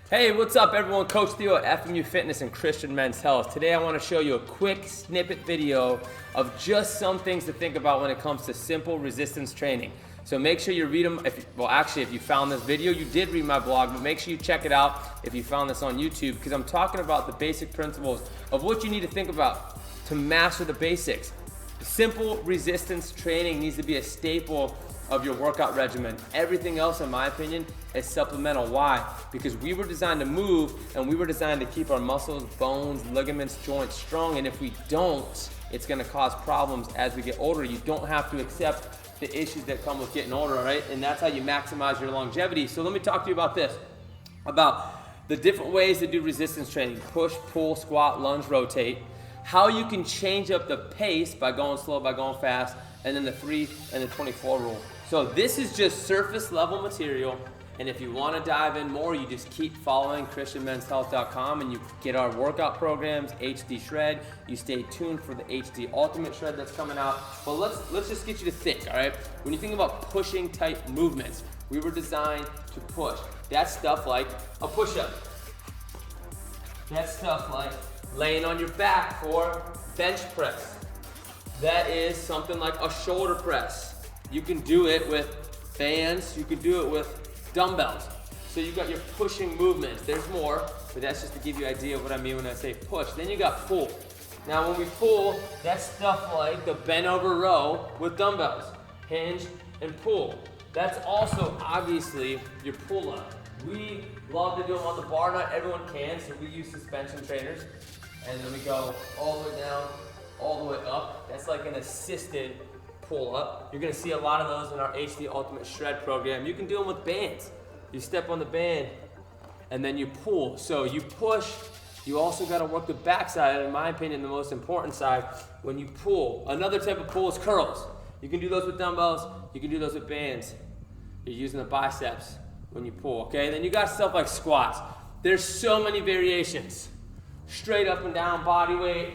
Hey, what's up everyone? Coach Theo at FMU Fitness and Christian Men's Health. Today I want to show you a quick snippet video of just some things to think about when it comes to simple resistance training. So make sure you read them. If you found this video, you did read my blog, but make sure you check it out if you found this on YouTube, because I'm talking about the basic principles of what you need to think about to master the basics. Simple resistance training needs to be a staple of your workout regimen. Everything else, in my opinion, is supplemental. Why? Because we were designed to move, and we were designed to keep our muscles, bones, ligaments, joints strong, and if we don't, it's gonna cause problems as we get older. You don't have to accept the issues that come with getting older, right? And that's how you maximize your longevity. So let me talk to you about this, about the different ways to do resistance training: push, pull, squat, lunge, rotate. How you can change up the pace by going slow, by going fast, and then the 3 and the 24 rule. So this is just surface level material, and if you want to dive in more, you just keep following christianmenshealth.com and you get our workout programs, HD Shred. You stay tuned for the HD Ultimate Shred that's coming out. But let's just get you to think, all right? When you think about pushing type movements, we were designed to push. That's stuff like a push-up. That's stuff like laying on your back for bench press. That is something like a shoulder press. You can do it with bands, you can do it with dumbbells. So you got your pushing movements. There's more, but that's just to give you an idea of what I mean when I say push. Then you got pull. Now when we pull, that's stuff like the bent over row with dumbbells, hinge and pull. That's also obviously your pull up. We love to do them on the bar, not everyone can, so we use suspension trainers. And then we go all the way down, all the way up. That's like an assisted pull up. You're gonna see a lot of those in our HD Ultimate Shred program. You can do them with bands. You step on the band and then you pull. So you push, you also gotta work the backside, and in my opinion, the most important side when you pull. Another type of pull is curls. You can do those with dumbbells, you can do those with bands. You're using the biceps when you pull, okay? Then you got stuff like squats. There's so many variations. Straight up and down body weight.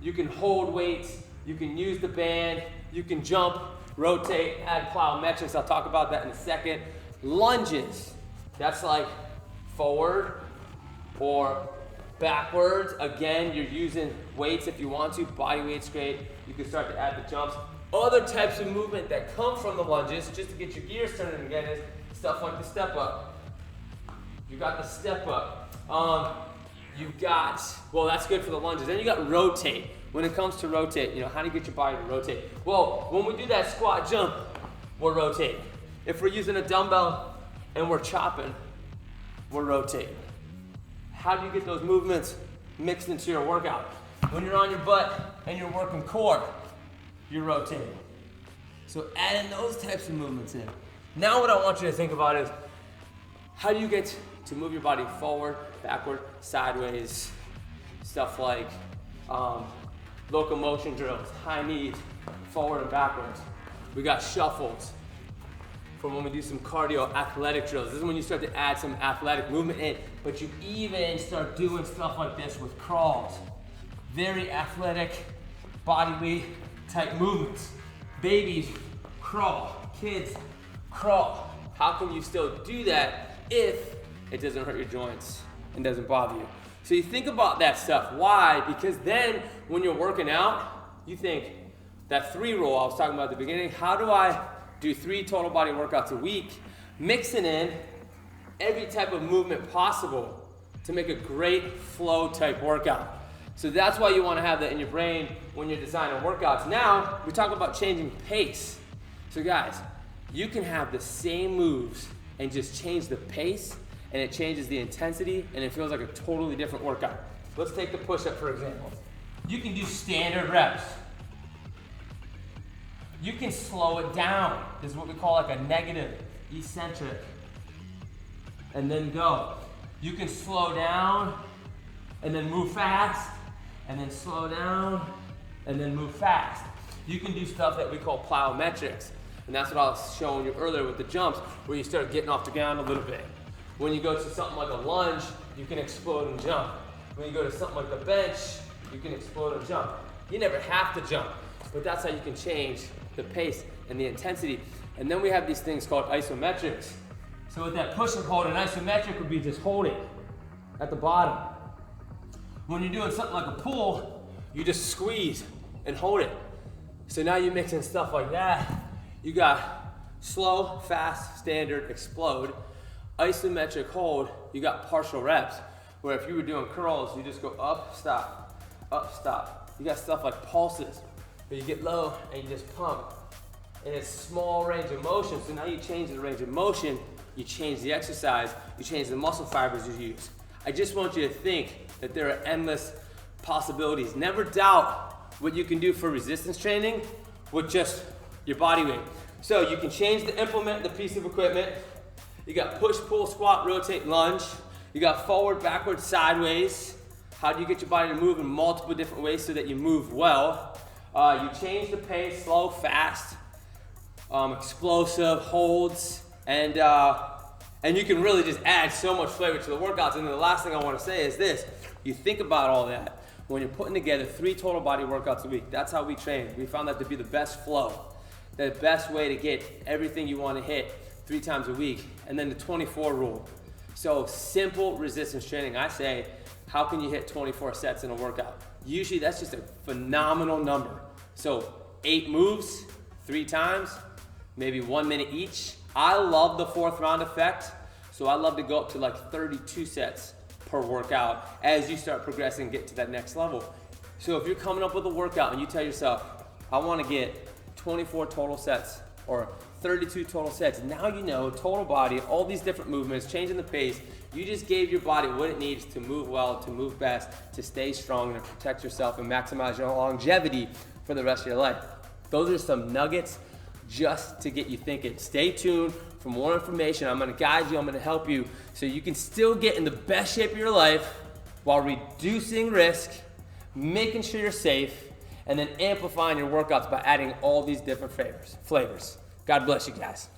You can hold weights. You can use the band. You can jump, rotate, add plyometrics. I'll talk about that in a second. Lunges. That's like forward or backwards. Again, you're using weights if you want to. Body weight's great. You can start to add the jumps. Other types of movement that come from the lunges, just to get your gears turning again, is stuff like the step up. You got the step up. You've got, well, that's good for the lunges. Then you got rotate. When it comes to rotate, how do you get your body to rotate? Well, when we do that squat jump, we're rotating. If we're using a dumbbell and we're chopping, we're rotating. How do you get those movements mixed into your workout? When you're on your butt and you're working core, you're rotating. So adding those types of movements in. Now what I want you to think about is, how do you get to move your body forward, backward, sideways, stuff like locomotion drills, high knees, forward and backwards. We got shuffles for when we do some cardio athletic drills. This is when you start to add some athletic movement in, but you even start doing stuff like this with crawls. Very athletic, body weight type movements. Babies crawl, kids crawl. How can you still do that if it doesn't hurt your joints and doesn't bother you? So you think about that stuff. Why? Because then when you're working out, you think that 3 rule I was talking about at the beginning, how do I do 3 total body workouts a week, mixing in every type of movement possible to make a great flow type workout. So that's why you want to have that in your brain when you're designing workouts. Now, we talk about changing pace. So guys, you can have the same moves and just change the pace, and it changes the intensity, and it feels like a totally different workout. Let's take the push-up for example. You can do standard reps. You can slow it down. This is what we call like a negative eccentric. And then go. You can slow down and then move fast, and then slow down and then move fast. You can do stuff that we call plyometrics, and that's what I was showing you earlier with the jumps, where you start getting off the ground a little bit. When you go to something like a lunge, you can explode and jump. When you go to something like the bench, you can explode and jump. You never have to jump, but that's how you can change the pace and the intensity. And then we have these things called isometrics. So with that push and hold, an isometric would be just holding. at the bottom. When you're doing something like a pull, you just squeeze and hold it. So now you're mixing stuff like that. You got slow, fast, standard, explode. Isometric hold, you got partial reps, where if you were doing curls, you just go up, stop, up, stop. You got stuff like pulses, where you get low and you just pump. And it's small range of motion, so now you change the range of motion, you change the exercise, you change the muscle fibers you use. I just want you to think that there are endless possibilities. Never doubt what you can do for resistance training with just your body weight. So you can change the implement, the piece of equipment. You got push, pull, squat, rotate, lunge. You got forward, backward, sideways. How do you get your body to move in multiple different ways so that you move well? You change the pace, slow, fast, explosive, holds, and you can really just add so much flavor to the workouts. And then the last thing I want to say is this. You think about all that when you're putting together 3 total body workouts a week. That's how we train. We found that to be the best flow, the best way to get everything you want to hit 3 times a week. And then the 24 rule. So simple resistance training. I say, how can you hit 24 sets in a workout? Usually that's just a phenomenal number. So 8 moves, 3 times, maybe 1 minute each. I love the 4th round effect. So I love to go up to like 32 sets per workout as you start progressing and get to that next level. So if you're coming up with a workout and you tell yourself, I want to get 24 total sets or 32 total sets, now you know total body, all these different movements, changing the pace. You just gave your body what it needs to move well, to move best, to stay strong, and to protect yourself and maximize your longevity for the rest of your life. Those are some nuggets just to get you thinking. Stay tuned for more information. I'm gonna guide you, I'm gonna help you so you can still get in the best shape of your life while reducing risk, making sure you're safe, and then amplifying your workouts by adding all these different flavors. God bless you guys.